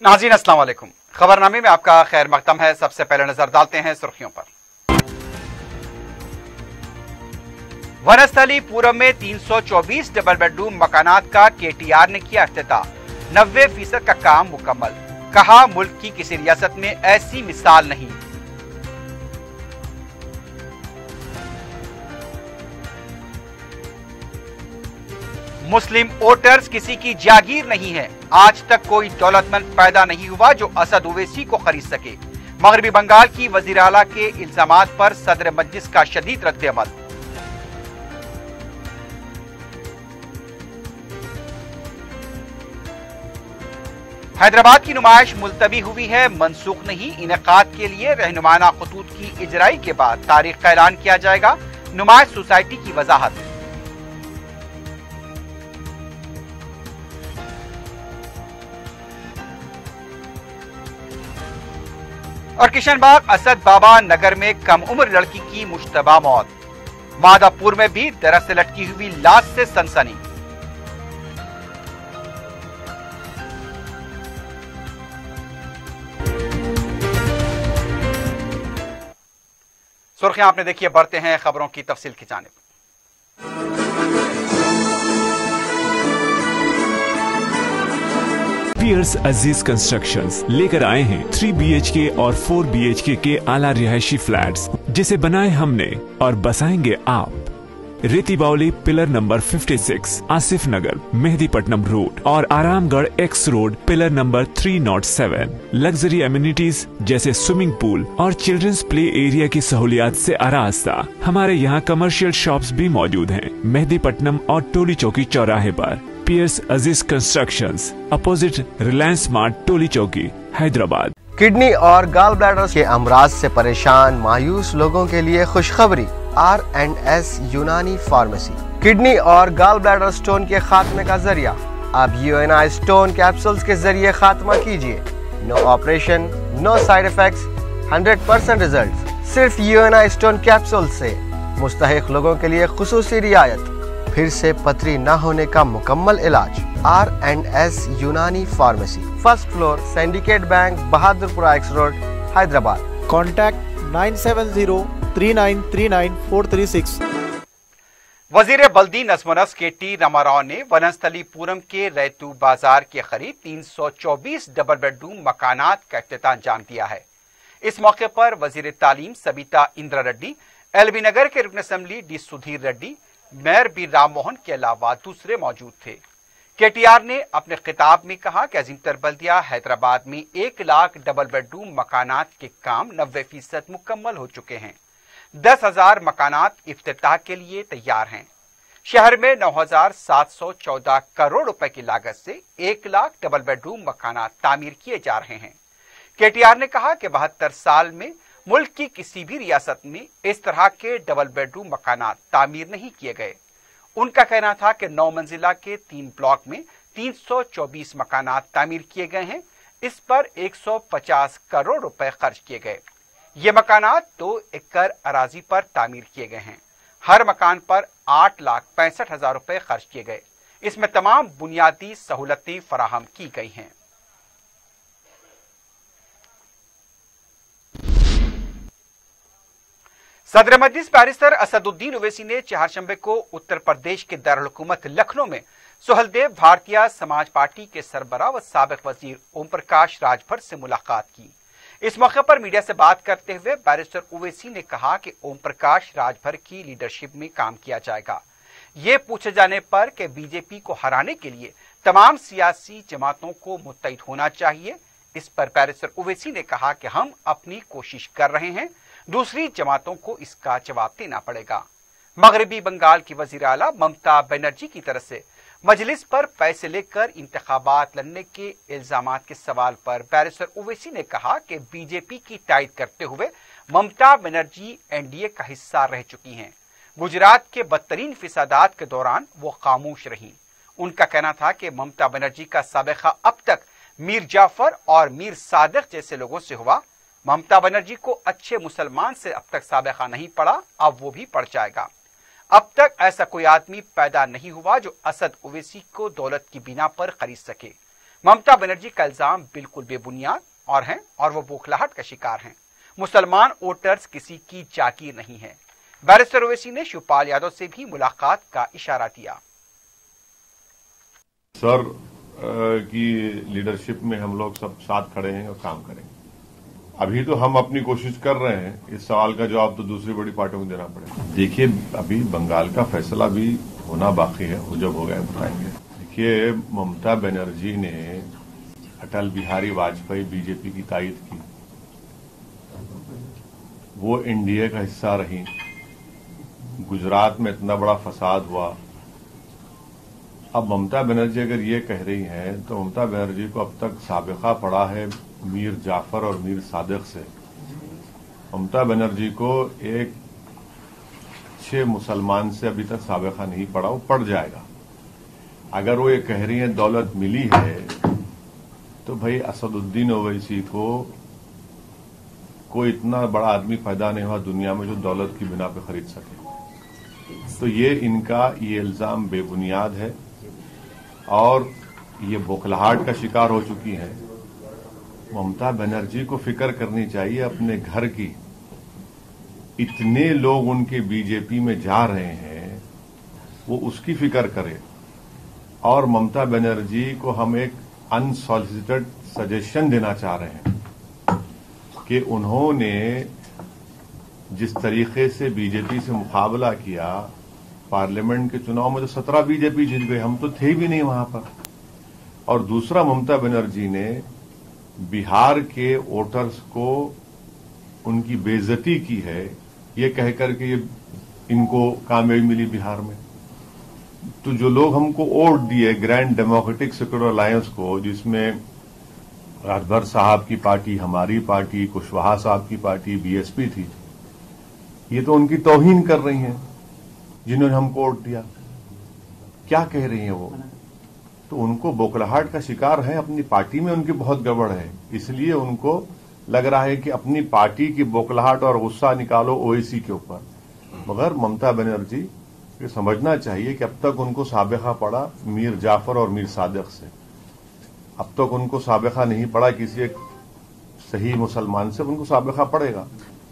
नाज़रीन अस्सलाम वालेकुम। खबरनामे में आपका खैर मकदम है। सबसे पहले नजर डालते हैं सुर्खियों पर। वनस्थलीपुरम में 324 डबल बेडरूम मकानात का केटीआर ने किया इफ्तिताह। 90% का काम मुकम्मल। कहा मुल्क की किसी रियासत में ऐसी मिसाल नहीं। मुस्लिम वोटर्स किसी की जागीर नहीं है। आज तक कोई दौलतमंद पैदा नहीं हुआ जो असद ओवैसी को खरीद सके। मगरबी बंगाल की वजीर आला के इल्जामात पर सदर मजलिस का शदीद रद्द-ए-अमल। हैदराबाद की नुमाइश मुलतवी हुई है, मनसूख नहीं। इनेकाद के लिए रहनुमाना खतूत की इजराई के बाद तारीख का ऐलान किया जाएगा। नुमाइश सोसाइटी की वजाहत। और किशनबाग असद बाबा नगर में कम उम्र लड़की की मुश्तबा मौत। मादापुर में भी दरख्त से लटकी हुई लाश से सनसनी। सुर्खियां आपने देखी है, बढ़ते हैं खबरों की तफसील की जानिब। पियर्स अजीज कंस्ट्रक्शंस लेकर आए हैं 3 BHK और 4 BHK के आला रिहायशी फ्लैट्स, जिसे बनाए हमने और बसाएंगे आप। रेती बावली पिलर नंबर 56, आसिफ नगर, मेहदीपट्टनम रोड और Aramghar x road pillar number 307। Luxury amenities जैसे स्विमिंग पूल और चिल्ड्रंस प्ले एरिया की सहूलियात से आरास्ता। हमारे यहाँ कमर्शियल शॉप्स भी मौजूद हैं मेहदीपट्टनम और टोली चौकी चौराहे पर। पियर्स अजीज कंस्ट्रक्शंस, अपोजिट रिलायंस स्मार्ट, टोली चौकी, हैदराबाद। किडनी और गॉल ब्लैडर के अमराज से परेशान मायूस लोगों के लिए खुशखबरी। R&S यूनानी फार्मेसी किडनी और गॉल ब्लैडर स्टोन के खात्मे का जरिया। अब UNI स्टोन कैप्सूल्स के जरिए खात्मा कीजिए। No operation, no side effects, 100% result. सिर्फ UNI स्टोन कैप्सूल से मुस्तहिक लोगों के लिए खुसूसी रियायत। फिर से पथरी न होने का मुकम्मल इलाज। R&S यूनानी pharmacy, first floor, syndicate bank, Bahadurpura x road, Hyderabad. Contact 9703939436। वजीर बल्दी नज़्म-ओ-नस्क KT रामाराव ने वनस्थलीपुरम के रैतू बाजार के करीब 324 डबल बेडरूम मकानात का इफ्तिताह अंजाम दिया है। इस मौके पर वजीर तालीम सबिता इंद्रा रेड्डी, LB नगर के रुकन assembly D Sudheer Reddy, mayor B Ram Mohan के अलावा दूसरे मौजूद थे। KTR ने अपने खिताब में कहा कि अजीमतर बल्दिया हैदराबाद में 1 लाख डबल बेडरूम मकानात के काम 90% मुकम्मल हो चुके हैं। 10,000 मकानात इफ्तिताह के लिए तैयार हैं। शहर में 9,714 करोड़ रुपए की लागत से 1 लाख डबल बेडरूम मकानात तामीर किए जा रहे हैं। KTR ने कहा कि 72 साल में मुल्क की किसी भी रियासत में इस तरह के डबल बेडरूम मकानात तामीर नहीं किए गए। उनका कहना था कि 9 मंजिला के 3 ब्लॉक में 324 मकानात तामीर किए गए हैं। इस पर 150 करोड़ रुपए खर्च किए गए। ये मकानात 2 एकड़ अराजी पर तामीर किए गए हैं। हर मकान पर 8,65,000 रुपए खर्च किए गए। इसमें तमाम बुनियादी सहूलतें फराहम की गई हैं। सदर मजलिस बैरिस्टर असदुद्दीन ओवैसी ने चारशंबे को उत्तर प्रदेश के दारुल हुकूमत लखनऊ में सुहलदेव भारतीय समाज पार्टी के सरबराह व साबिक वजीर ओम प्रकाश राजभर से मुलाकात की। इस मौके पर मीडिया से बात करते हुए बैरिस्टर ओवैसी ने कहा कि ओम प्रकाश राजभर की लीडरशिप में काम किया जाएगा। ये पूछे जाने पर कि बीजेपी को हराने के लिए तमाम सियासी जमातों को मुत्तहिद होना चाहिए, इस पर बैरिस्टर ओवैसी ने कहा कि हम अपनी कोशिश कर रहे हैं, दूसरी जमातों को इसका जवाब देना पड़ेगा। मगरबी बंगाल की वजीर आला ममता बनर्जी की तरफ से मजलिस पर पैसे लेकर इंतखाबात लड़ने के इल्जामात के सवाल पर बैरिस्टर ओवैसी ने कहा कि बीजेपी की तायद करते हुए ममता बनर्जी एनडीए का हिस्सा रह चुकी हैं। गुजरात के बदतरीन फिसादात के दौरान वो खामोश रहीं। उनका कहना था कि ममता बनर्जी का साबिका अब तक मीर जाफर और मीर सादिक जैसे लोगों से हुआ। ममता बनर्जी को अच्छे मुसलमान से अब तक साबिका नहीं पड़ा, अब वो भी पड़ जाएगा। अब तक ऐसा कोई आदमी पैदा नहीं हुआ जो असद ओवैसी को दौलत की बिना पर खरीद सके। ममता बनर्जी का इल्जाम बिल्कुल बेबुनियाद और वो बौखलाहट का शिकार हैं। मुसलमान वोटर्स किसी की जागीर नहीं है। बैरिस्टर ओवैसी ने शिवपाल यादव से भी मुलाकात का इशारा दिया। सर की लीडरशिप में हम लोग सब साथ खड़े हैं और काम करेंगे। अभी तो हम अपनी कोशिश कर रहे हैं, इस सवाल का जवाब तो दूसरी बड़ी पार्टियों को देना पड़ेगा। देखिए, अभी बंगाल का फैसला भी होना बाकी है, वो जब हो गया बताएंगे। देखिए, ममता बनर्जी ने अटल बिहारी वाजपेयी बीजेपी की तायद की, वो एनडीए का हिस्सा रही। गुजरात में इतना बड़ा फसाद हुआ। अब ममता बनर्जी अगर ये कह रही हैं तो ममता बनर्जी को अब तक साबिका पड़ा है मीर जाफर और मीर सादिक से। ममता बनर्जी को एक अच्छे मुसलमान से अभी तक साबिका नहीं पड़ा, वो पड़ जाएगा। अगर वो ये कह रही है दौलत मिली है, तो भाई असदुद्दीन ओवैसी को कोई इतना बड़ा आदमी पैदा नहीं हुआ दुनिया में जो दौलत की बिना पे खरीद सके। तो ये इनका ये इल्जाम बेबुनियाद है और ये बौखलाहट का शिकार हो चुकी है। ममता बनर्जी को फिक्र करनी चाहिए अपने घर की। इतने लोग उनके बीजेपी में जा रहे हैं, वो उसकी फिक्र करे। और ममता बनर्जी को हम एक अनसॉलिसिटेड सजेशन देना चाह रहे हैं कि उन्होंने जिस तरीके से बीजेपी से मुकाबला किया, पार्लियामेंट के चुनाव में तो 17 बीजेपी जीत गए, हम तो थे भी नहीं वहां पर। और दूसरा, ममता बनर्जी ने बिहार के वोटर्स को उनकी बेइज्जती की है, ये कहकर के ये इनको कामयाबी मिली बिहार में। तो जो लोग हमको वोट दिए ग्रैंड डेमोक्रेटिक सेक्युलर अलायंस को, जिसमें राजभर साहब की पार्टी, हमारी पार्टी, कुशवाहा साहब की पार्टी, बीएसपी थी, ये तो उनकी तौहीन कर रही हैं जिन्होंने हमको वोट दिया। क्या कह रही हैं वो? तो उनको बौखलाहट का शिकार है, अपनी पार्टी में उनकी बहुत गड़बड़ है, इसलिए उनको लग रहा है कि अपनी पार्टी की बौखलाहट और गुस्सा निकालो ओवैसी के ऊपर। मगर ममता बनर्जी ये समझना चाहिए कि अब तक उनको साबिका पड़ा मीर जाफर और मीर सादिक से, अब तक उनको साबिका नहीं पड़ा किसी एक सही मुसलमान से, उनको साबिका पड़ेगा।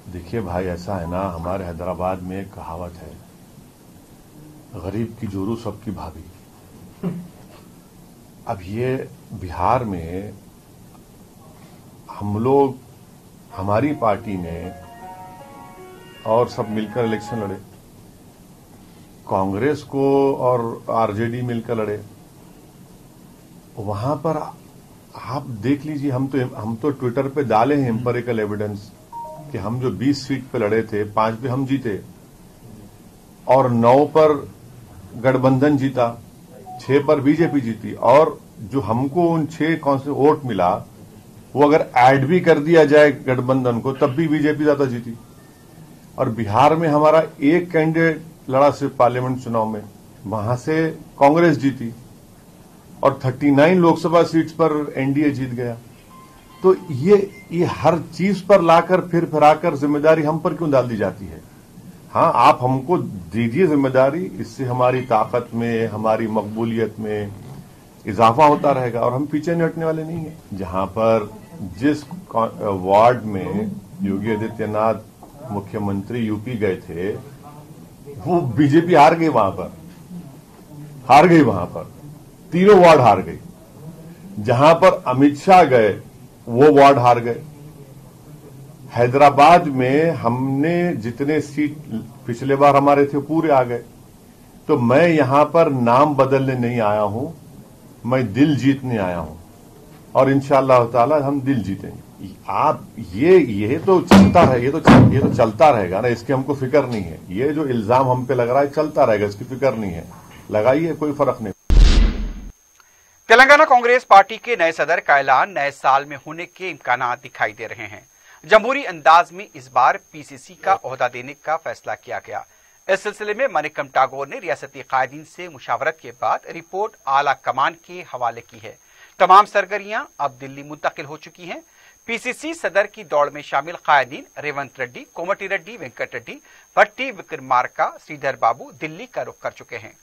देखिए भाई, ऐसा है ना, हमारे हैदराबाद में एक कहावत है, गरीब की जोरू सबकी भाभी। अब ये बिहार में हम लोग, हमारी पार्टी ने और सब मिलकर इलेक्शन लड़े, कांग्रेस को और आरजेडी मिलकर लड़े। वहां पर आप देख लीजिए, हम तो ट्विटर पे डाले हैं एम्पिरिकल एविडेंस कि हम जो 20 सीट पे लड़े थे, 5 पे हम जीते और 9 पर गठबंधन जीता, 6 पर बीजेपी जीती। और जो हमको उन 6 कौन से वोट मिला, वो अगर ऐड भी कर दिया जाए गठबंधन को, तब भी बीजेपी ज्यादा जीती। और बिहार में हमारा एक कैंडिडेट लड़ा सिर्फ पार्लियामेंट चुनाव में, वहां से कांग्रेस जीती और 39 लोकसभा सीट्स पर एनडीए जीत गया। तो ये हर चीज पर लाकर फिर आकर जिम्मेदारी हम पर क्यों डाल दी जाती है? हाँ, आप हमको दीजिए जिम्मेदारी, इससे हमारी ताकत में, हमारी मकबूलियत में इजाफा होता रहेगा और हम पीछे नहीं हटने वाले नहीं हैं। जहां पर जिस वार्ड में योगी आदित्यनाथ मुख्यमंत्री यूपी गए थे, वो बीजेपी हार गई, वहां पर तीनों वार्ड हार गई। जहां पर अमित शाह गए, वो वार्ड हार गए। हैदराबाद में हमने जितने सीट पिछले बार हमारे थे पूरे आ गए। तो मैं यहां पर नाम बदलने नहीं आया हूं, मैं दिल जीतने आया हूं और इंशाअल्लाह ताला हम दिल जीतेंगे। आप ये तो चलता है, ये तो चलता रहेगा ना, इसकी हमको फिक्र नहीं है। ये जो इल्जाम हम पे लग रहा है चलता रहेगा, इसकी फिक्र नहीं है, लगाइए, कोई फर्क नहीं। तेलंगाना कांग्रेस पार्टी के नए सदर का ऐलान नए साल में होने के इम्कानात दिखाई दे रहे हैं। जमहूरी अंदाज में इस बार पीसीसी का ओहदा देने का फैसला किया गया। इस सिलसिले में मनिकम टागोर ने रियासती कायदीन से मुशावरत के बाद रिपोर्ट आला कमान के हवाले की है। तमाम सरगर्मियां अब दिल्ली मुंतकिल हो चुकी हैं। पीसीसी सदर की दौड़ में शामिल कायदीन रेवंत रेड्डी, कोमटी रेड्डी, वेंकट रेड्डी, भट्टी विक्रमार्का, श्रीधर बाबू दिल्ली का रुख कर चुके हैं।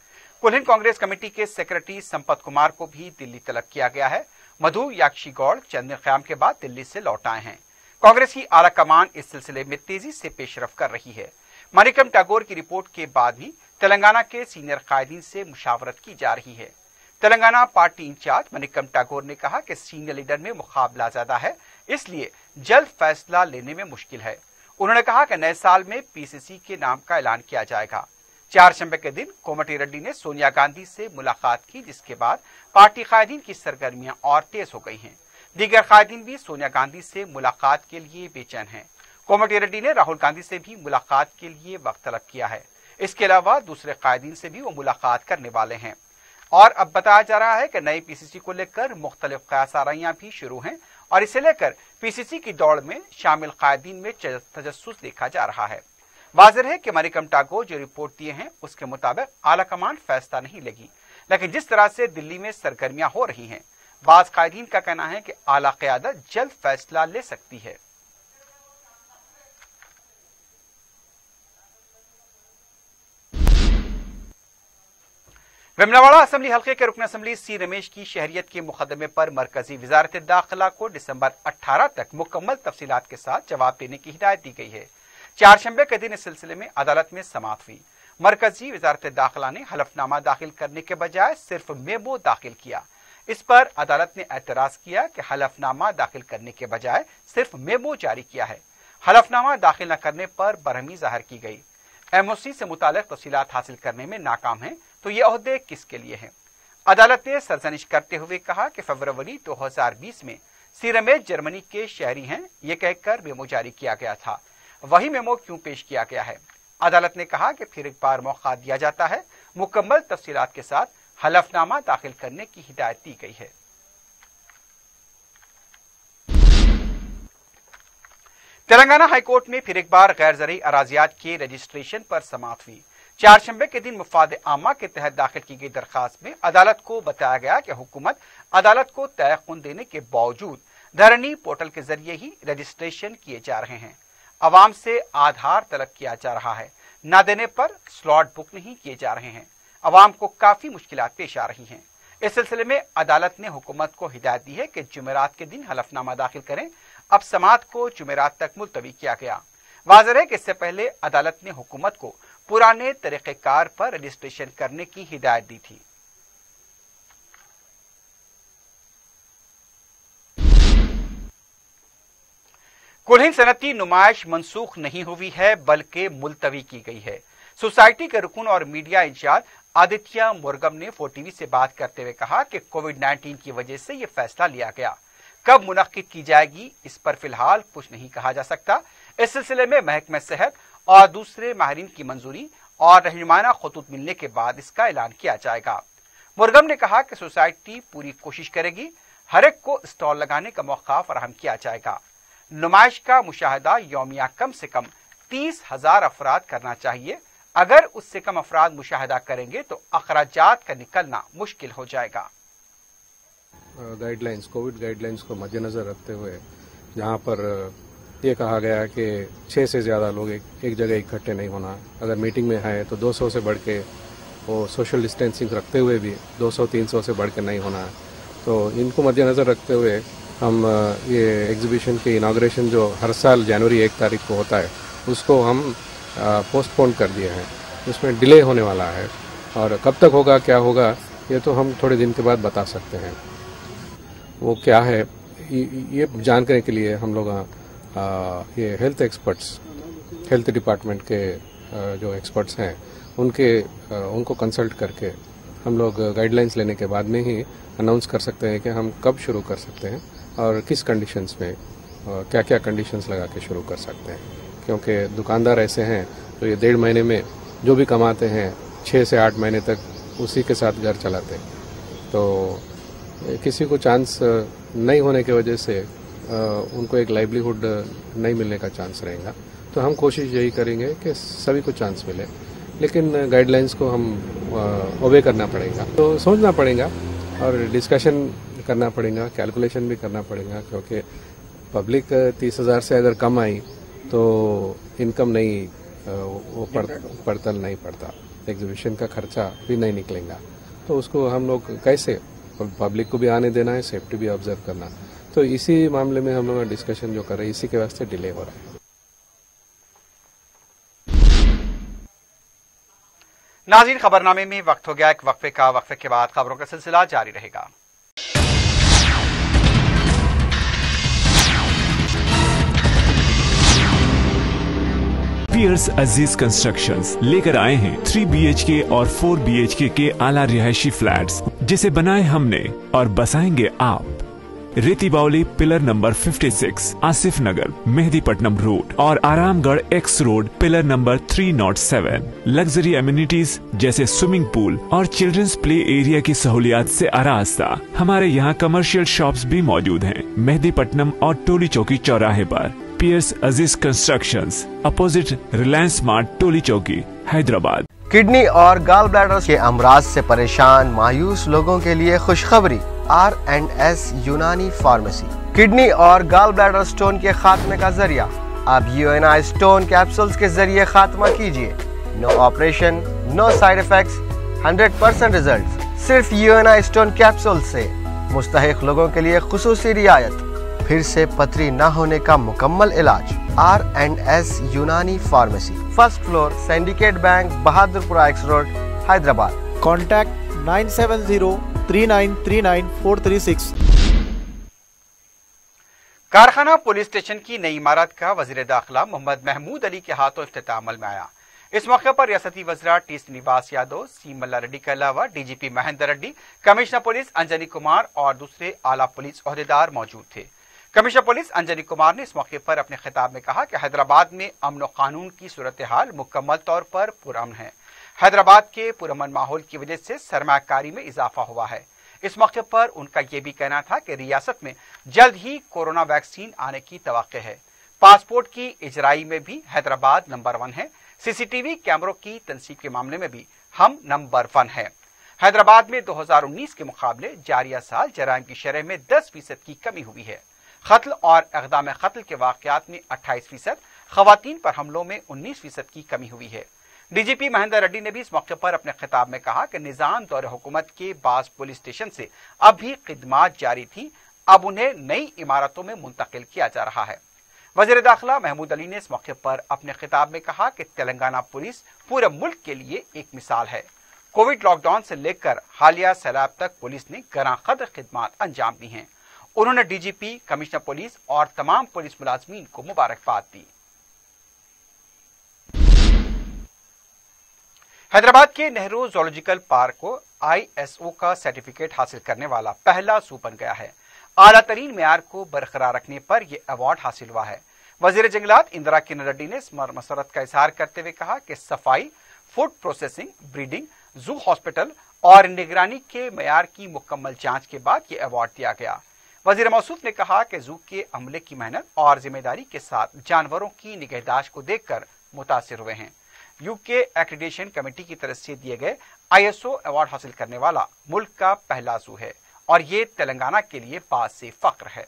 कुल्हिन कांग्रेस कमेटी के सेक्रेटरी संपत कुमार को भी दिल्ली तलब किया गया है। मधु याक्षी गौड़ चंद दिन क़याम के बाद दिल्ली से लौट आए हैं। कांग्रेस की आला कमान इस सिलसिले में तेजी से पेशरफ कर रही है। मनिकम टैगोर की रिपोर्ट के बाद भी तेलंगाना के सीनियर कायदीन से मुशावरत की जा रही है। तेलंगाना पार्टी इंचार्ज मनिकम टैगोर ने कहा कि सीनियर लीडर में मुकाबला ज्यादा है, इसलिए जल्द फैसला लेने में मुश्किल है। उन्होंने कहा कि नए साल में पीसीसी के नाम का ऐलान किया जाएगा। चारशंबे के दिन कोमटी रेड्डी ने सोनिया गांधी से मुलाकात की, जिसके बाद पार्टी कायदीन की सरगर्मियां और तेज हो गई हैं। दीगर कायदीन भी सोनिया गांधी से मुलाकात के लिए बेचैन हैं। कोमटी रेड्डी ने राहुल गांधी से भी मुलाकात के लिए वक्त तलब किया है। इसके अलावा दूसरे कायदीन से भी वो मुलाकात करने वाले हैं। और अब बताया जा रहा है कि नए पीसीसी को लेकर मुख्तलिफ क़यासाराइयां भी शुरू हैं और इसे लेकर पीसीसी की दौड़ में शामिल कायदीन में तजस्सुस देखा जा रहा है। वाज़ेह है कि मनिकम टैगोर जो रिपोर्ट दिए हैं उसके मुताबिक आला कमान फैसला नहीं लेगी, लेकिन जिस तरह से दिल्ली में सरगर्मियां हो रही हैं, बाज़ कायदीन का कहना है कि आला क़यादत जल्द फैसला ले सकती है। विमलावाड़ा असेंबली हल्के के रुकन असेंबली सी रमेश की शहरियत के मुकदमे पर मरकजी वजारत दाखिला को दिसंबर 18 तक मुकम्मल तफसीलात के साथ जवाब देने की हिदायत दी गई है। चारशंबे के दिन इस सिलसिले में अदालत में समाअत हुई। मरकजी वजारत दाखिला ने हलफनामा दाखिल करने के बजाय सिर्फ मेमो दाखिल किया। इस पर अदालत ने एतराज किया कि हलफनामा दाखिल करने के बजाय सिर्फ मेमो जारी किया है। हलफनामा दाखिल न करने पर बरहमी जाहिर की गई। एमओसी से मुतालिक तफसीलात हासिल करने में नाकाम है तो ये ओहदे किसके लिए हैं? अदालत ने सरजनिश करते हुए कहा कि फरवरी 2020 में सी रमेश जर्मनी के शहरी हैं, ये कहकर मेमो जारी किया गया था। वही मेमो क्यों पेश किया गया है? अदालत ने कहा कि फिर एक बार मौका दिया जाता है, मुकम्मल तफसीलात के साथ हलफनामा दाखिल करने की हिदायत दी गई है। तेलंगाना हाईकोर्ट में फिर एक बार गैर ज़रई अराजियात के रजिस्ट्रेशन पर समाअत हुई। चारशंबे के दिन मुफाद आमा के तहत दाखिल की गई दरखास्त में अदालत को बताया गया कि हुकूमत अदालत को तयक़ुन देने के बावजूद धरनी पोर्टल के जरिए ही रजिस्ट्रेशन किए जा रहे हैं। अवाम से आधार तलब किया जा रहा है, न देने पर स्लॉट बुक नहीं किए जा रहे हैं। अवाम को काफी मुश्किलात पेश आ रही हैं। इस सिलसिले में अदालत ने हुकूमत को हिदायत दी है कि जुमेरात के दिन हलफनामा दाखिल करें। अब समाअत को जुमेरात तक मुलतवी किया गया। वाज़ेह है कि इससे पहले अदालत ने हुकूमत को पुराने तरीक़ेकार पर रजिस्ट्रेशन करने की हिदायत दी थी। कुल्हिन सनती नुमाइश मनसूख नहीं हुई है बल्कि मुलतवी की गई है। सोसाइटी के रुकन और मीडिया इंचार्ज आदित्य मुर्गम ने 4TV से बात करते हुए कहा कि कोविड-19 की वजह से यह फैसला लिया गया। कब मुनक्किद की जाएगी इस पर फिलहाल कुछ नहीं कहा जा सकता। इस सिलसिले में महकमा सेहत और दूसरे माहिरीन की मंजूरी और रहनुमाना खतूत मिलने के बाद इसका ऐलान किया जाएगा। मुर्गम ने कहा कि सोसाइटी पूरी कोशिश करेगी, हर एक को स्टॉल लगाने का मौका फराहम किया जाएगा। नुमाइश का मुशाहदा यौमिया कम से कम 30,000 अफराद करना चाहिए। अगर उससे कम अफराद मुशाहदा करेंगे तो अखराजात का निकलना मुश्किल हो जाएगा। गाइडलाइंस, कोविड गाइडलाइंस को मद्देनजर रखते हुए जहां पर ये कहा गया कि 6 से ज़्यादा लोग एक जगह इकट्ठे नहीं होना, अगर मीटिंग में है तो 200 से बढ़ के वो सोशल डिस्टेंसिंग रखते हुए भी 200-300 से बढ़ के नहीं होना। तो इनको मद्देनजर रखते हुए हम ये एग्जीबिशन की इनाग्रेशन जो हर साल जनवरी 1 तारीख को होता है उसको हम पोस्टपोन कर दिए हैं। उसमें डिले होने वाला है और कब तक होगा क्या होगा ये तो हम थोड़े दिन के बाद बता सकते हैं। वो क्या है ये जानने के लिए हम लोग ये हेल्थ एक्सपर्ट्स, हेल्थ डिपार्टमेंट के जो एक्सपर्ट्स हैं उनको कंसल्ट करके हम लोग गाइडलाइंस लेने के बाद में ही अनाउंस कर सकते हैं कि हम कब शुरू कर सकते हैं और किस कंडीशंस में क्या क्या कंडीशंस लगा के शुरू कर सकते हैं। क्योंकि दुकानदार ऐसे हैं तो ये 1.5 महीने में जो भी कमाते हैं 6 से 8 महीने तक उसी के साथ घर चलाते हैं। तो किसी को चांस नहीं होने की वजह से उनको एक लाइवलीहुड नहीं मिलने का चांस रहेगा। तो हम कोशिश यही करेंगे कि सभी को चांस मिले, लेकिन गाइडलाइंस को हम ओबे करना पड़ेगा। तो सोचना पड़ेगा और डिस्कशन करना पड़ेगा, कैलकुलेशन भी करना पड़ेगा, क्योंकि पब्लिक 30,000 से अगर कम आई तो इनकम नहीं वो पड़तल नहीं पड़ता, एग्जीबिशन का खर्चा भी नहीं निकलेगा। तो उसको हम लोग कैसे पब्लिक को भी आने देना है, सेफ्टी भी ऑब्जर्व करना। तो इसी मामले में हम लोग डिस्कशन जो कर रहे हैं, इसी के वास्ते डिले हो रहा है। नाज़रीन, खबरनामे में वक्त हो गया एक वक्फे का। वक्फे के बाद खबरों का सिलसिला जारी रहेगा। पियर्स अजीज कंस्ट्रक्शंस लेकर आए हैं 3 BHK और 4 BHK के आला रिहायशी फ्लैट्स, जिसे बनाए हमने और बसाएंगे आप। रेती बावली पिलर नंबर 56, आसिफ नगर, मेहदीपट्टनम रोड और Aramghar x road pillar number 307। Luxury amenities जैसे स्विमिंग पूल और चिल्ड्रंस प्ले एरिया की सहूलियात से आरास्ता। हमारे यहाँ कमर्शियल शॉप्स भी मौजूद हैं मेहदीपट्टनम और टोली चौकी चौराहे पर। पियर्स अजीज कंस्ट्रक्शंस, अपोजिट रिलायंस स्मार्ट, टोली चौकी, हैदराबाद। किडनी और गाल ब्लैडर के अमराज से परेशान मायूस लोगों के लिए खुशखबरी। R&S यूनानी फार्मेसी किडनी और गाल ब्लैडर स्टोन के खात्मे का जरिया। अब UNI स्टोन कैप्सूल्स के जरिए खात्मा कीजिए। No operation, no side effects, 100% result. सिर्फ UNI स्टोन कैप्सूल से मुस्तहिक लोगों के लिए खुसूसी रियायत। फिर से पथरी न होने का मुकम्मल इलाज। R&S यूनानी pharmacy, first floor, syndicate bank, Bahadurpura x road, Hyderabad. Contact 9703939 कारखाना पुलिस स्टेशन की नई इमारत का वजीर दाखिला मोहम्मद महमूद अली के हाथों इफ्तिताह अमल में आया। इस मौके पर रियासती वज़रा टी श्रीनिवास यादव, सी मल्ला रेड्डी के अलावा DGP Mahendra Reddy, commissioner police Anjani Kumar और दूसरे आला पुलिस ओहदेदार मौजूद थे। कमिश्नर पुलिस अंजनी कुमार ने इस मौके पर अपने खिताब में कहा कि हैदराबाद में अमन और कानून की सूरत हाल मुकम्मल तौर पर पुरअमन है। हैदराबाद के पुरअमन माहौल की वजह से सरमायाकारी में इजाफा हुआ है। इस मौके पर उनका यह भी कहना था कि रियासत में जल्द ही कोरोना वैक्सीन आने की तवक्को है। पासपोर्ट की इजराई में भी हैदराबाद नंबर 1 है। CCTV कैमरों की तनसीब के मामले में भी हम नंबर 1 है। हैदराबाद में 2019 के मुकाबले जारिया साल जराइम की शरह में 10% की कमी हुई है। कत्ल और इक़दाम कत्ल के वाक़यात में 28%, खवातीन पर हमलों में 19% की कमी हुई है। DGP महेंद्र रेड्डी ने भी इस मौके पर अपने खिताब में कहा कि निज़ाम दौर हुकूमत के बाज़ पुलिस स्टेशन से अब भी खिदमात जारी थी, अब उन्हें नई इमारतों में मुंतकिल किया जा रहा है। वज़ीर दाखिला महमूद अली ने इस मौके पर अपने खिताब में कहा कि तेलंगाना पुलिस पूरे मुल्क के लिए एक मिसाल है। कोविड लॉकडाउन से लेकर हालिया सैलाब तक पुलिस ने गरां कदर खिदमात अंजाम दी हैं। उन्होंने DGP, कमिश्नर पुलिस और तमाम पुलिस मुलाजमीन को मुबारकबाद दी। हैदराबाद के नेहरू ज़ूलॉजिकल पार्क को ISO का सर्टिफिकेट हासिल करने वाला पहला ज़ू बन गया है। आला तरीन मेयार को बरकरार रखने पर यह अवार्ड हासिल हुआ है। वजीर जंगलात इंदिरा किरण रेड्डी ने इस मसरत का इजहार करते हुए कहा कि सफाई, फूड प्रोसेसिंग, ब्रीडिंग, जू हॉस्पिटल और निगरानी के मेयार की मुकम्मल जांच के बाद यह अवार्ड दिया गया। वजीर मौसूफ ने कहा कि जू के अमले की मेहनत और जिम्मेदारी के साथ जानवरों की निगहदाश्त को देखकर मुतासिर हुए हैं। यूके एक्रीडेशन कमेटी की तरफ से दिए गए ISO अवार्ड हासिल करने वाला मुल्क का पहला जू है और ये तेलंगाना के लिए बात से फख्र है।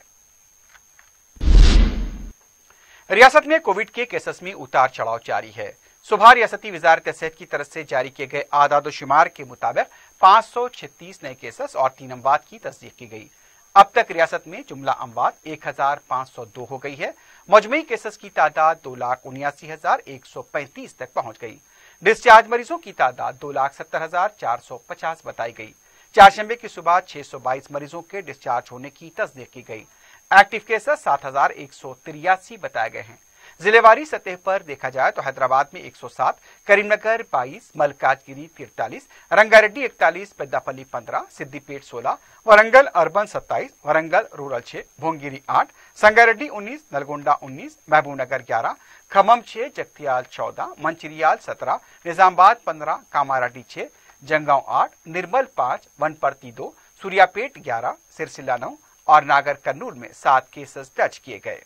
रियासत में कोविड के केसेस में उतार चढ़ाव जारी है। सुबह रियासती वजारत सेहत की तरफ से जारी किए गए आदाद शुमार के मुताबिक 536 नए केसेस और 3 अमवात की तस्दीक की गई। अब तक रियासत में जुमला अमवात 1502 हो गई है। मजमूई केसेस की तादाद 2,79,135 तक पहुंच गई। डिस्चार्ज मरीजों की तादाद 2,70,450 बताई गई। चारशंबे की सुबह 622 मरीजों के डिस्चार्ज होने की तस्दीक की गई। एक्टिव केसेस 7,183 बताए गए हैं। जिलेवारी सतह पर देखा जाए तो हैदराबाद में 107, करीमनगर 22, मलकाजगिरी 43, रंगारेड्डी 41, पेद्दापल्ली 15, सिद्दीपेट 16, वरंगल अर्बन 27, वरंगल रूरल 6, भोंगिरी 8, संगारेड्डी 19, नलगोंडा 19, महबूबनगर 11, खम्मम 6, जगतियाल 14, मंचिरियाल 17, निजामाबाद 15, कामारेड्डी 6, जंगांव 8, निर्मल 5, वनपर्ती 2, सूर्यापेट 11, सिरसिला 9 और नागर कर्नूल में 7 केसेस दर्ज किए गए।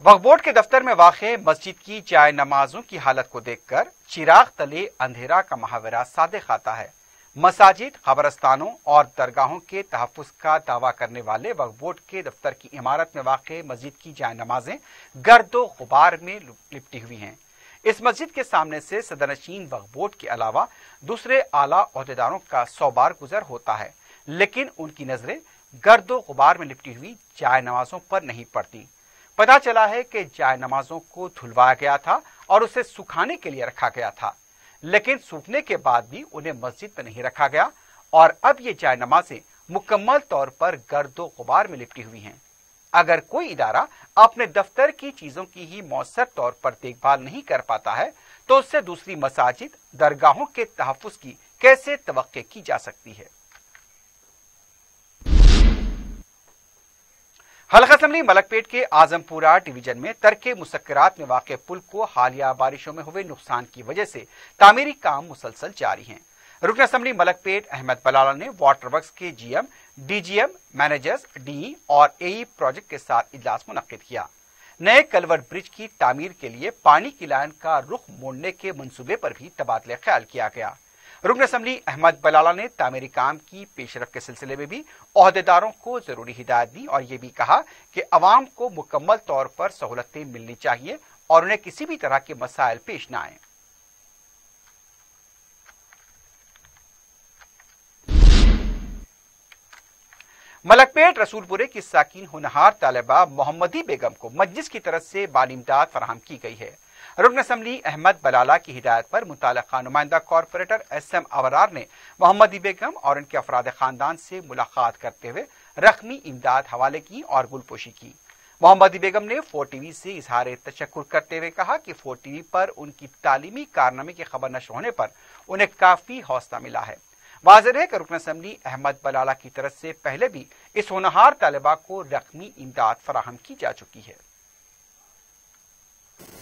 वक्फ बोर्ड के दफ्तर में वाक़े मस्जिद की जाय नमाजों की हालत को देखकर चिराग तले अंधेरा का मुहावरा सादिक आता है। मसाजिद, कब्रस्तानों और दरगाहों के तहफ़्फ़ुज़ का दावा करने वाले वक्फ बोर्ड के दफ्तर की इमारत में वाक़े मस्जिद की जाय नमाजें गर्दो गुबार में लिपटी हुई हैं। इस मस्जिद के सामने से सदरनशीन वक्फ बोर्ड के अलावा दूसरे आला ओहदेदारों का 100 बार गुजर होता है, लेकिन उनकी नजरें गर्दो गुबार में लिपटी हुई जाय नमाजों पर नहीं पड़ती। पता चला है कि जाय नमाजों को धुलवाया गया था और उसे सुखाने के लिए रखा गया था, लेकिन सूखने के बाद भी उन्हें मस्जिद में नहीं रखा गया और अब ये जाय नमाजें मुकम्मल तौर पर गर्दो गुबार में लिपटी हुई हैं। अगर कोई इदारा अपने दफ्तर की चीजों की ही मौसर तौर पर देखभाल नहीं कर पाता है तो उससे दूसरी मसाजिद, दरगाहों के तहफ्फुज की कैसे तवक्के की जा सकती है। हल्का असम्बली मलकपेट के आजमपुरा डिवीजन में तरके मुसक्करात में वाक़े पुल को हालिया बारिशों में हुए नुकसान की वजह से तामीरी काम मुसलसल जारी हैं। रुकन असम्बली मलकपेट अहमद बलाला ने वाटर वर्क्स के जीएम, डीजीएम, मैनेजर्स, डीई और एई प्रोजेक्ट के साथ इजलास मुनक्किद किया। नए कलवर्ट ब्रिज की तामीर के लिए पानी की लाइन का रुख मोड़ने के मंसूबे पर भी तबादले ख्याल किया गया। रुकन असम्बली अहमद बलाला ने तामीरी काम की पेशरफ के सिलसिले में भी ओहदेदारों को जरूरी हिदायत दी और ये भी कहा कि अवाम को मुकम्मल तौर पर सहूलतें मिलनी चाहिए और उन्हें किसी भी तरह के मसाइल पेश न आए। मलकपेट रसूलपुरे की साकिन होनहार तालिबा मोहम्मदी बेगम को मजलिस की तरफ से माली इमदाद फराहम की गई है। रुकन असम्बली अहमद बलाला की हिदायत पर मुताल्लिका नुमाइंदा कॉर्पोरेटर SM अवरार ने मोहम्मदी बेगम और उनके अफराद खानदान से मुलाकात करते हुए रकमी इमदाद हवाले की और गुलपोशी की। मोहम्मदी बेगम ने 4TV से इजहार तशक्कुर करते हुए कहा कि 4TV पर उनकी तालीमी कारनामे की खबर नशर होने पर उन्हें काफी हौसला मिला है। वाज़ेह है कि रुकन असम्बली अहमद बलाला की तरफ से पहले भी इस होनहार तालिबा को रकमी इमदाद फराहम की जा चुकी है।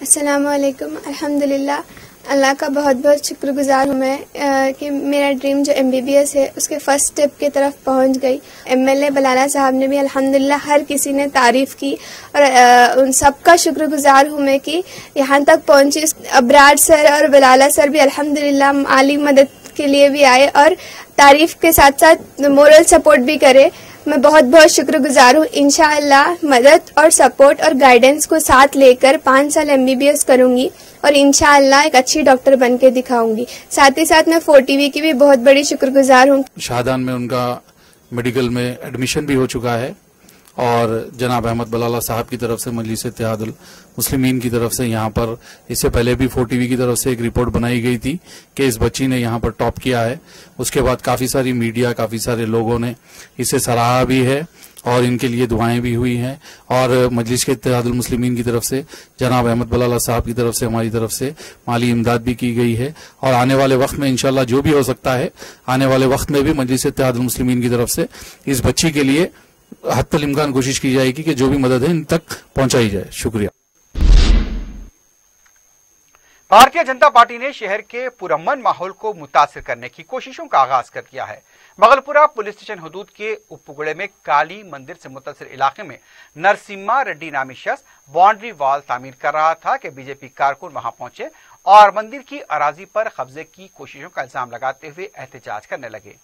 अस्सलाम वालेकुम। अल्हम्दुलिल्लाह, अल्लाह का बहुत बहुत शुक्रगुजार हूँ मैं कि मेरा ड्रीम जो MBBS है उसके फर्स्ट स्टेप की तरफ पहुँच गई। MLA बलाला साहब ने भी अल्हम्दुलिल्लाह हर किसी ने तारीफ की और उन सबका शुक्रगुजार हूँ मैं कि यहाँ तक पहुँची। अबरार सर और बलाला सर भी अल्हम्दुलिल्लाह माली मदद के लिए भी आए और तारीफ के साथ साथ मोरल सपोर्ट भी करे। मैं बहुत बहुत शुक्रगुजार हूँ। इंशाअल्लाह मदद और सपोर्ट और गाइडेंस को साथ लेकर 5 साल MBBS करूंगी और इंशाअल्लाह एक अच्छी डॉक्टर बन के दिखाऊंगी। साथ ही साथ मैं 4TV की भी बहुत बड़ी शुक्रगुजार हूँ। शाहदान में उनका मेडिकल में एडमिशन भी हो चुका है और जनाब अहमद बलाला साहब की तरफ से मजलिस इत्तेहादुल मुस्लिमीन की तरफ से यहाँ पर इससे पहले भी 4TV की तरफ से एक रिपोर्ट बनाई गई थी कि इस बच्ची ने यहाँ पर टॉप किया है। उसके बाद काफी सारी मीडिया, काफी सारे लोगों ने इसे सराहा भी है और इनके लिए दुआएं भी हुई हैं और मजलिस के इत्तेहादुल मुस्लिमीन की तरफ से जनाब अहमद बलाला साहब की तरफ से हमारी तरफ से माली इमदाद भी की गई है और आने वाले वक्त में इंशाल्लाह जो भी हो सकता है आने वाले वक्त में भी मजलिस इत्तेहादुल मुस्लिमीन की तरफ से इस बच्ची के लिए हत्तल इम्कान कोशिश की जाएगी कि जो भी मदद है इन तक पहुंचाई जाए। शुक्रिया। भारतीय जनता पार्टी ने शहर के पुरअमन माहौल को मुतासिर करने की कोशिशों का आगाज कर दिया है। मगलपुरा पुलिस स्टेशन हदूद के उपगुड़े में काली मंदिर से मुतसिर इलाके में नरसिम्हा रेड्डी नामी शख्स बाउंड्री वॉल तामीर कर रहा था कि बीजेपी कारकुन वहां पहुंचे और मंदिर की अराजी पर कब्जे की कोशिशों का इल्जाम लगाते हुए एहतजाज करने लगे।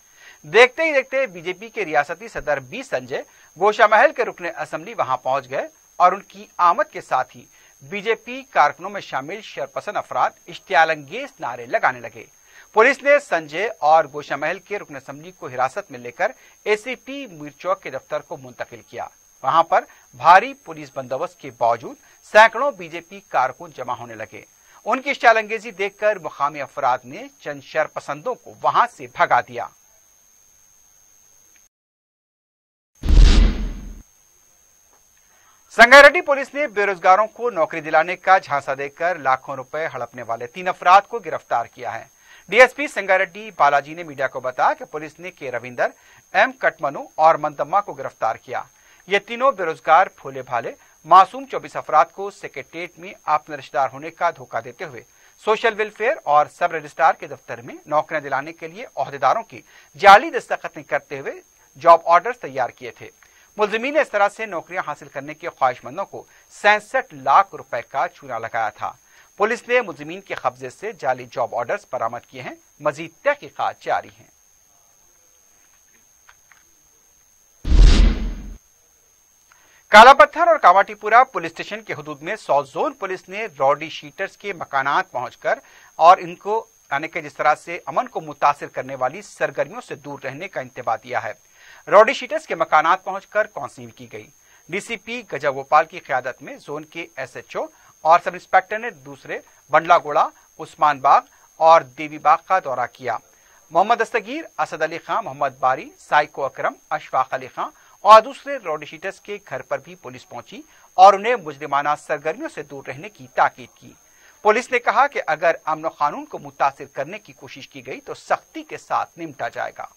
देखते ही देखते बीजेपी के रियासती सदर बी संजय गोशा महल के रुकने असम्बली वहां पहुंच गए और उनकी आमद के साथ ही बीजेपी कारकुनों में शामिल शरपसंद अफराद इश्तियालंगेज नारे लगाने लगे। पुलिस ने संजय और गोशा महल के रुकन असम्बली को हिरासत में लेकर ACP मीरचौक के दफ्तर को मुंतकिल किया। वहां पर भारी पुलिस बंदोबस्त के बावजूद सैकड़ों बीजेपी कारकुन जमा होने लगे। उनकी इश्तियालंगेजी देखकर मुकामी अफराद ने चंद शरपसंदों को वहां से भगा दिया। संगारेड्डी पुलिस ने बेरोजगारों को नौकरी दिलाने का झांसा देकर लाखों रुपए हड़पने वाले 3 अफराद को गिरफ्तार किया है। DSP संगारेड्डी बालाजी ने मीडिया को बताया कि पुलिस ने के रविंदर, M कटमनु और मंदम्मा को गिरफ्तार किया। ये तीनों बेरोजगार भोले भाले मासूम 24 अफराद को सेक्रेटेरिएट में अपने रिश्तेदार होने का धोखा देते हुए सोशल वेलफेयर और सब रजिस्ट्रार के दफ्तर में नौकरियां दिलाने के लिए ओहदेदारों की जाली दस्तखतें करते हुए जॉब ऑर्डर्स तैयार किए थे। मुलजिमीन ने इस तरह से नौकरियां हासिल करने के ख्वाहिशमंदों को 67 लाख रुपए का चूना लगाया था। पुलिस ने मुलजिमीन के कब्जे से जाली जॉब ऑर्डर्स बरामद किए हैं। मजीद तहकीकात जारी हैं। काला पत्थर और कामाटीपुरा पुलिस स्टेशन के हुदूद में साउथ जोन पुलिस ने रॉडी शीटर्स के मकानात पहुंचकर और इनको यानी कि जिस तरह से अमन को मुतासिर करने वाली सरगर्मियों से दूर रहने का इंतबाह दिया है। रॉडी शीटर्स के मकानात पहुंचकर काउंसलिंग की गई। डीसीपी गजा गोपाल की क़यादत में जोन के एसएचओ और सब इंस्पेक्टर ने दूसरे बंडलागोड़ा, उस्मान बाग और देवी बाग का दौरा किया। मोहम्मद दस्तगीर, असद अली खां, मोहम्मद बारी, साइको अकरम, अशफाक अली खां और दूसरे रॉडी शीटर्स के घर पर भी पुलिस पहुंची और उन्हें मुजरिमाना सरगर्मियों से दूर रहने की ताकीद की। पुलिस ने कहा कि अगर अमन कानून को मुतासिर करने की कोशिश की गई तो सख्ती के साथ निपटा जाएगा।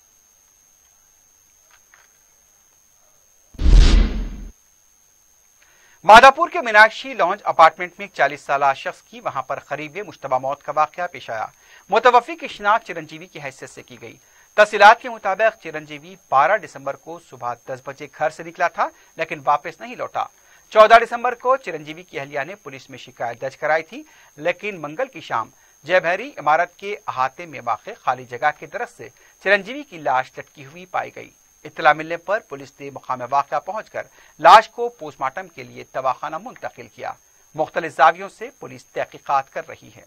मादापुर के मीनाक्षी लॉन्ज अपार्टमेंट में एक 40 साल शख्स की वहां पर करीब मुश्तबा मौत का वाकया पेश आया। मुतवफ़ी की शिनाख्त चिरंजीवी की हैसियत से की गई। तफसीलात के मुताबिक चिरंजीवी 12 दिसंबर को सुबह 10 बजे घर से निकला था लेकिन वापस नहीं लौटा। 14 दिसंबर को चिरंजीवी की अहलिया ने पुलिस में शिकायत दर्ज कराई थी, लेकिन मंगल की शाम जयभैरी इमारत के अहाते में वाक़ खाली जगह के तरफ से चिरंजीवी की लाश लटकी हुई पाई गई। इत्तला मिलने पर पुलिस ने मकाम वाक़या पहुंचकर लाश को पोस्टमार्टम के लिए दवाखाना मुंतकिल किया। मुख्तलिफ ज़ावियों से पुलिस तहकीकात कर रही है।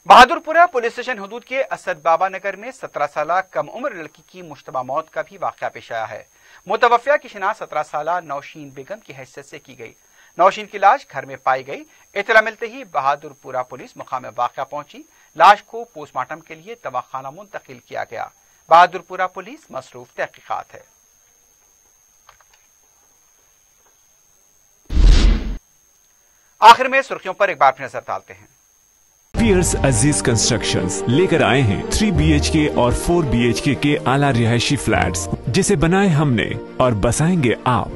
बहादुरपुरा पुलिस स्टेशन हुदूद के असद बाबा नगर में 17 साल कम उम्र लड़की की मुश्तबा मौत का भी वाक़या पेश आया है। मुतवफ़्फ़िया की शिनाख्त 17 साल नौशीन बेगम की हैसियत से की गई। नौशीन की लाश घर में पाई गई। इत्तला मिलते ही बहादुरपुरा पुलिस मकाम वाक़या पहुंची। लाश को पोस्टमार्टम के लिए दवाखाना मुंतकिल किया गया। बहादुरपुरा पुलिस मसरूफ तहकीकात है। आखिर में सुर्खियों पर एक बार फिर नजर डालते हैं। पियर्स अजीज कंस्ट्रक्शंस लेकर आए हैं 3 BHK और 4 BHK के आला रिहायशी फ्लैट्स, जिसे बनाए हमने और बसाएंगे आप।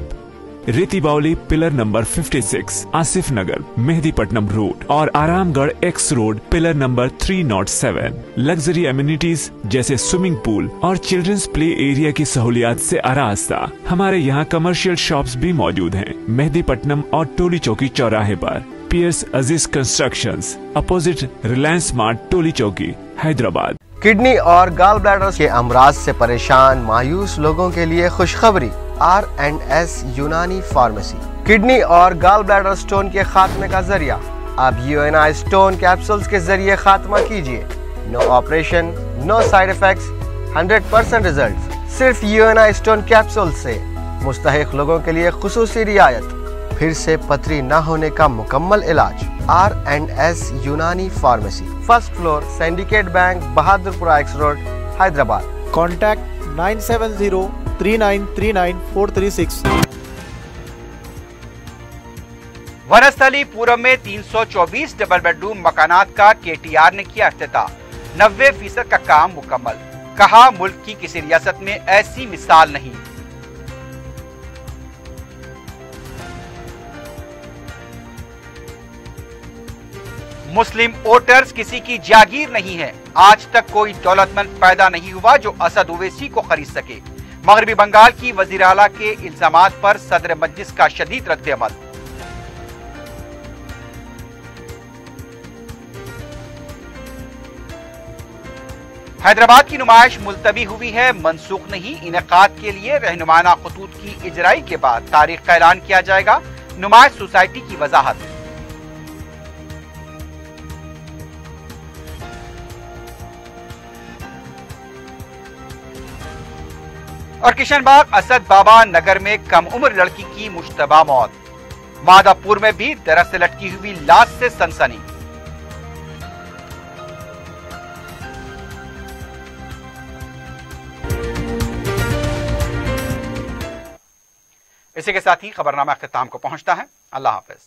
रेती बावली पिलर नंबर 56, आसिफ नगर, मेहदीपट्टनम रोड और Aramghar x road pillar number 307। Luxury amenities जैसे स्विमिंग पूल और चिल्ड्रंस प्ले एरिया की सहूलियात से आरास्ता। हमारे यहाँ कमर्शियल शॉप्स भी मौजूद हैं मेहदीपट्टनम और टोली चौकी चौराहे पर। पियर्स अजीज कंस्ट्रक्शंस, अपोजिट रिलायंस स्मार्ट, टोली चौकी, हैदराबाद। किडनी और गाल ब्लैडर के अमराज से परेशान मायूस लोगों के लिए खुशखबरी। R&S यूनानी फार्मेसी किडनी और गाल ब्लैडर स्टोन के खात्मे का जरिया। अब UNI स्टोन कैप्सूल्स के जरिए खात्मा कीजिए। No operation, no side effects, 100% result. सिर्फ UNI स्टोन कैप्सूल से मुस्तहिक लोगों के लिए खुसूसी रियायत। फिर से पथरी न होने का मुकम्मल इलाज। R&S यूनानी pharmacy, first floor, syndicate bank, Bahadurpura x road, Hyderabad. Contact 9703939436। Vanasthalipuram में 324 डबल बेडरूम मकानात का KTR ने किया इफ्तिताह। 90% का काम मुकम्मल। कहा, मुल्क की किसी रियासत में ऐसी मिसाल नहीं। मुस्लिम वोटर्स किसी की जागीर नहीं है। आज तक कोई दौलतमंद पैदा नहीं हुआ जो असद ओवैसी को खरीद सके। मगरबी बंगाल की वजीर आला के इल्जामात पर सदर मजलिस का शदीद रद्द-ए-अमल। हैदराबाद की नुमाइश मुलतवी हुई है, मनसूख नहीं। इनेकाद के लिए रहनुमाना खतूत की इजराई के बाद तारीख का ऐलान किया जाएगा। नुमाइश सोसाइटी की वजाहत। और किशनबाग असद बाबा नगर में कम उम्र लड़की की मुश्तबा मौत। मादापुर में भी दरख्त से लटकी हुई लाश से सनसनी। इसी के साथ ही खबरनामा अख्ताम को पहुंचता है। अल्लाह हाफिज।